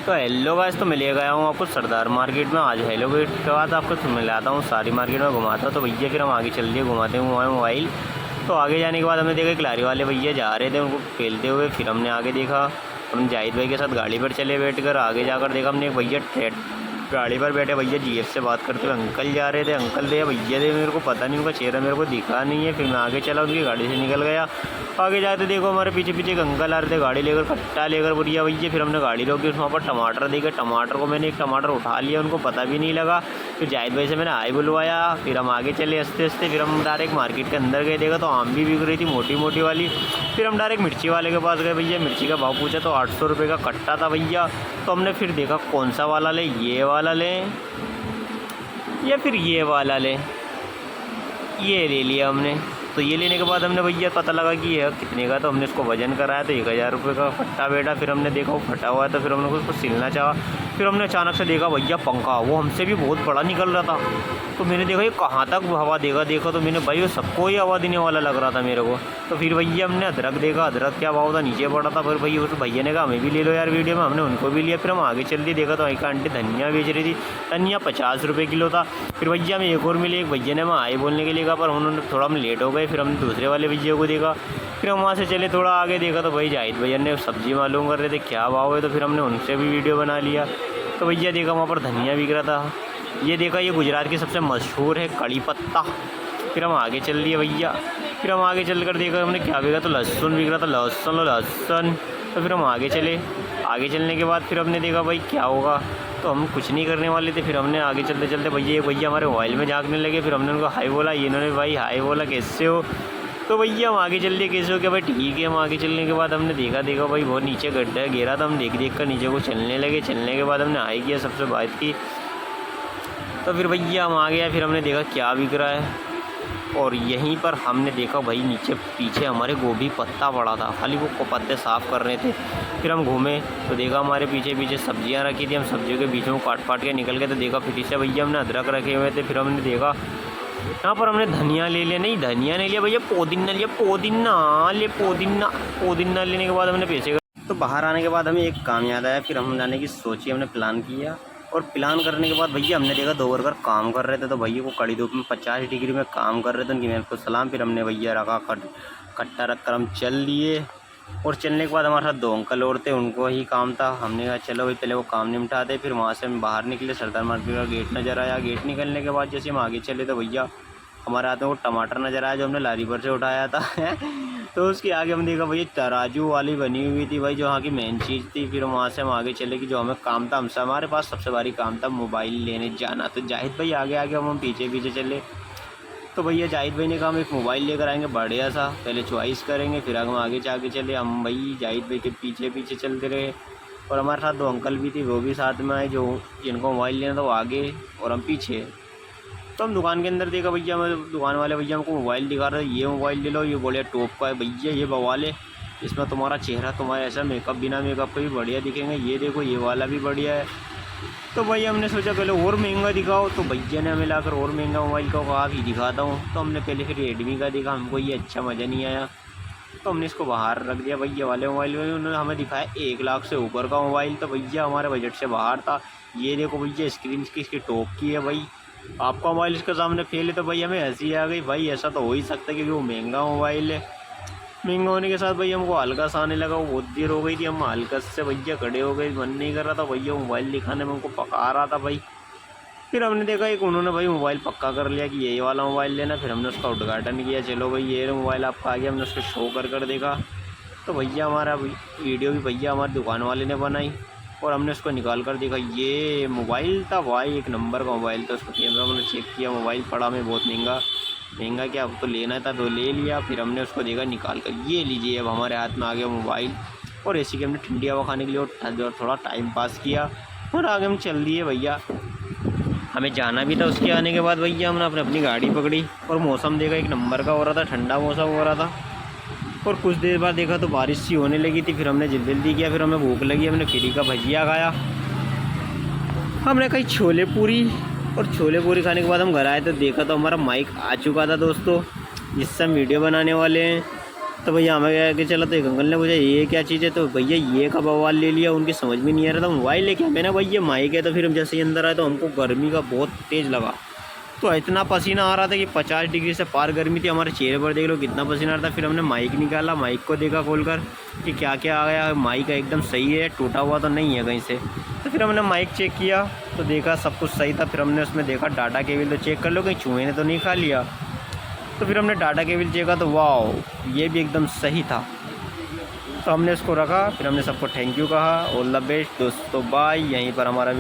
तो hello guys, तो मैं ले गया हूँ आपको सरदार मार्केट में। आज हेलो गेट के बाद आपको मिलाता हूँ, सारी मार्केट में घुमाता हूँ। तो भैया फिर हम आगे चल दिए, घुमाते हुए मोबाइल। तो आगे जाने के बाद हमने देखा एक लारी वाले भैया जा रहे थे, उनको खेलते हुए। फिर हमने आगे देखा, हमने जाहिद भाई के साथ गाड़ी पर चले बैठ कर। आगे जाकर देखा हमने एक भैया गाड़ी पर बैठे भैया जीएफ से बात करते हुए अंकल जा रहे थे। अंकल थे भैया थे, मेरे को पता नहीं, उनका चेहरा मेरे को दिखा नहीं है। फिर मैं आगे चला, उनकी गाड़ी से निकल गया। आगे जाते देखो हमारे पीछे पीछे एक अंकल आ रहे थे गाड़ी लेकर, कट्टा लेकर बढ़िया भैया। फिर हमने गाड़ी रोकी, वहाँ पर टमाटर देखे। टमाटर को मैंने एक टमाटर उठा लिया, उनको पता भी नहीं लगा। फिर जाहिद भाई से मैंने हाय बुलवाया। फिर हम आगे चले हंसते हंसते। फिर हम डायरेक्ट मार्केट के अंदर गए, देखा तो आम भी बिक रही थी मोटी मोटी वाली। फिर हम डायरेक्ट मिर्ची वाले के पास गए भैया, मिर्ची का भाव पूछा तो 800 रुपये का कट्टा था भैया। तो हमने फिर देखा कौन सा वाला लें, ये वाला लें या फिर ये वाला लें। ये ले लिया हमने। तो ये लेने के बाद हमने भैया पता लगा कि ये कितने का, तो हमने इसको वजन कराया तो 1000 रुपये का फट्टा बैठा। फिर हमने देखा वो फटा हुआ है, तो फिर हमने उसको सिलना चाहा। फिर हमने अचानक से देखा भैया पंखा, वो हमसे भी बहुत बड़ा निकल रहा था। तो मैंने देखा ये कहाँ तक हवा देगा, देखो तो मैंने भाई वो सबको ही हवा देने वाला लग रहा था मेरे को। तो फिर भैया हमने अदरक देखा, अदरक क्या भाव था, नीचे पड़ा था। फिर भैया उस भैया ने कहा हमें भी ले लो यार वीडियो में, हमने उनको भी लिया। फिर हम आगे चल दिए, देखा तो एक आंटी धनिया बेच रही थी, धनिया 50 रुपये किलो था। फिर भैया हमें एक और मिले, एक भैया ने मैं आए बोलने के लिए कहा, पर उन्होंने थोड़ा हम लेट हो गए। फिर हमने दूसरे वाले भैया को देखा। फिर हम वहाँ से चले, थोड़ा आगे देखा तो भाई जाहिद भैया ने सब्ज़ी मालूम कर रहे थे क्या भाव है। तो फिर हमने उनसे भी वीडियो बना लिया। तो भैया देखा वहाँ पर धनिया बिक रहा था। ये देखा ये गुजरात की सबसे मशहूर है कड़ी पत्ता। फिर हम आगे चल लिए भैया। फिर हम आगे चल कर देखा हमने क्या बिका, तो लहसुन बिक रहा था, लहसुन। तो फिर हम आगे चले। आगे चलने के बाद फिर हमने देखा भाई क्या होगा, तो हम कुछ नहीं करने वाले थे। फिर हमने आगे चलते चलते भैया हमारे मोबाइल में झाँकने लगे। फिर हमने उनको हाय बोला, इन्होंने भाई हाय बोला कैसे हो। तो भैया हम आगे चल दिए, कैसे हो क्या भाई, ठीक है। हम आगे चलने के बाद हमने देखा भाई बहुत नीचे गड्ढा गिरा था। हम देख कर नीचे को चलने लगे। चलने के बाद हमने हाय किया, सबसे बात की। तो फिर भैया हम आ गया। फिर हमने देखा क्या बिक रहा है, और यहीं पर हमने देखा भाई नीचे पीछे हमारे गोभी पत्ता पड़ा था, खाली वो पत्ते साफ़ कर रहे थे। फिर हम घूमे तो देखा हमारे पीछे पीछे सब्जियां रखी थी। हम सब्जियों के बीच में काट के निकल गए तो देखा फिर से भैया हमने अदरक रखे हुए थे। फिर हमने देखा यहाँ पर हमने धनिया ले लिया, नहीं धनिया नहीं लिया भैया, पुदीना लिया। पुदीना लेने के बाद हमने पैसे तो बाहर आने के बाद हमें एक काम याद आया। फिर हम जाने की सोची, हमने प्लान किया। और प्लान करने के बाद भैया हमने देखा 2 वर्कर काम कर रहे थे। तो भैया को कड़ी धूप में 50 डिग्री में काम कर रहे थे, उनकी मेहनत को सलाम। फिर हमने भैया रखा कट्टा रख कर हम चल लिए। और चलने के बाद हमारे साथ 2 अंकल और थे, उनको ही काम था। हमने कहा चलो भाई पहले वो काम निपटाते। फिर वहाँ से हम बाहर निकले, सरदार मार्केट का गेट नज़र आया। गेट निकलने के बाद जैसे हम आगे चले तो भैया हमारे हाथ में वो टमाटर नज़र आया जो हमने लारी पर से उठाया था। तो उसके आगे हम देखा भैया तराजू वाली बनी हुई थी भाई, जो वहाँ की मेन चीज़ थी। फिर वहाँ से हम आगे चले कि जो हमें काम था, हमसे हमारे पास सबसे भारी काम था मोबाइल लेने जाना। तो जाहिद भाई आगे आगे हम पीछे पीछे चले। तो भैया जाहिद भाई ने कहा हम एक मोबाइल लेकर आएंगे बढ़िया सा, पहले चॉइस करेंगे फिर हम आगे जाके चले। हम भाई जाहिद भाई के पीछे पीछे चलते रहे। और हमारे साथ 2 अंकल भी थे, वो भी साथ में आए, जो जिनको मोबाइल लेना था वो आगे और हम पीछे। तो हम दुकान के अंदर देखा भैया, मैं दुकान वाले भैया हमको मोबाइल दिखा रहे थे, ये मोबाइल ले लो, ये बोले टॉप का है भैया, ये बवाल है, इसमें तुम्हारा चेहरा तुम्हारा ऐसा मेकअप बिना मेकअप के भी बढ़िया दिखेंगे, ये देखो ये वाला भी बढ़िया है। तो भैया हमने सोचा पहले और महंगा दिखाओ। तो भैया ने हमें लाकर और महंगा मोबाइल का कहा भी दिखाता हूँ। तो हमने पहले फिर रेडमी का देखा, हमको ये अच्छा मज़ा नहीं आया। तो हमने इसको बाहर रख दिया भैया वाले मोबाइल में। उन्होंने हमें दिखाया 1 लाख से ऊपर का मोबाइल। तो भैया हमारे बजट से बाहर था। ये देखो भैया स्क्रीन इसकी टॉप की है भाई, आपका मोबाइल इसके सामने फेल है। तो भाई हमें हंसी आ गई, भाई ऐसा तो हो ही सकता है क्योंकि वो महंगा मोबाइल है। महंगा होने के साथ भैया हमको हल्का आने लगा, वो बहुत देर हो गई थी, हम हल्का से भैया खड़े हो गए, मन नहीं कर रहा था भैया मोबाइल दिखाने में, हमको पका रहा था भाई। फिर हमने देखा एक उन्होंने भाई मोबाइल पक्का कर लिया कि यही वाला मोबाइल लेना। फिर हमने उसका उद्घाटन किया, चलो भाई ये मोबाइल आपका आ गया। हमने उसको शो कर देखा। तो भैया हमारा वीडियो भी भैया हमारी दुकान वाले ने बनाई और हमने उसको निकाल कर देखा, ये मोबाइल था भाई, 1 नंबर का मोबाइल था। उसको कैमरा मैंने चेक किया, मोबाइल पड़ा में बहुत महंगा क्या, अब तो लेना था तो ले लिया। फिर हमने उसको देखा निकाल कर, ये लीजिए अब हमारे हाथ में आ गया मोबाइल। और ऐसी कि हमने ठंडी हवा खाने के लिए और थोड़ा टाइम पास किया और आगे हम चल दिए भैया। हमें जाना भी था। उसके आने के बाद भैया हमने अपनी गाड़ी पकड़ी और मौसम देखा 1 नंबर का हो रहा था, ठंडा मौसम हो रहा था। और कुछ देर बाद देखा तो बारिश सी होने लगी थी। फिर हमने जल्दी किया, फिर हमें भूख लगी, हमने फ्री का भजिया खाया। हमने कही छोले पूरी, और छोले पूरी खाने के बाद हम घर आए तो देखा तो हमारा माइक आ चुका था दोस्तों, जिससे हम वीडियो बनाने वाले हैं। तो भैया हमें क्या कि चला, तो एक अंकल ने पूछा ये क्या चीज़ है, तो भैया ये का बवाल ले लिया, उनकी समझ में नहीं आ रहा था। मोबाइल लेके हमें ना भैया माइक है, तो फिर हम जैसे ही अंदर आए तो हमको गर्मी का बहुत तेज़ लगा, तो इतना पसीना आ रहा था कि 50 डिग्री से पार गर्मी थी। हमारे चेहरे पर देख लो कितना पसीना आ रहा था। फिर हमने माइक निकाला, माइक को देखा खोलकर कि क्या क्या आ गया, माइक एकदम सही है, टूटा हुआ तो नहीं है कहीं से। तो फिर हमने माइक चेक किया तो देखा सब कुछ सही था। फिर हमने उसमें देखा डाटा केबल तो चेक कर लो कहीं चूहे ने तो नहीं खा लिया। तो फिर हमने डाटा केबल चेका तो वाह ये भी एकदम सही था। तो हमने इसको रखा, फिर हमने सबको थैंक यू कहा, ऑल द बेस्ट दोस्तों, बाय। यहीं पर हमारा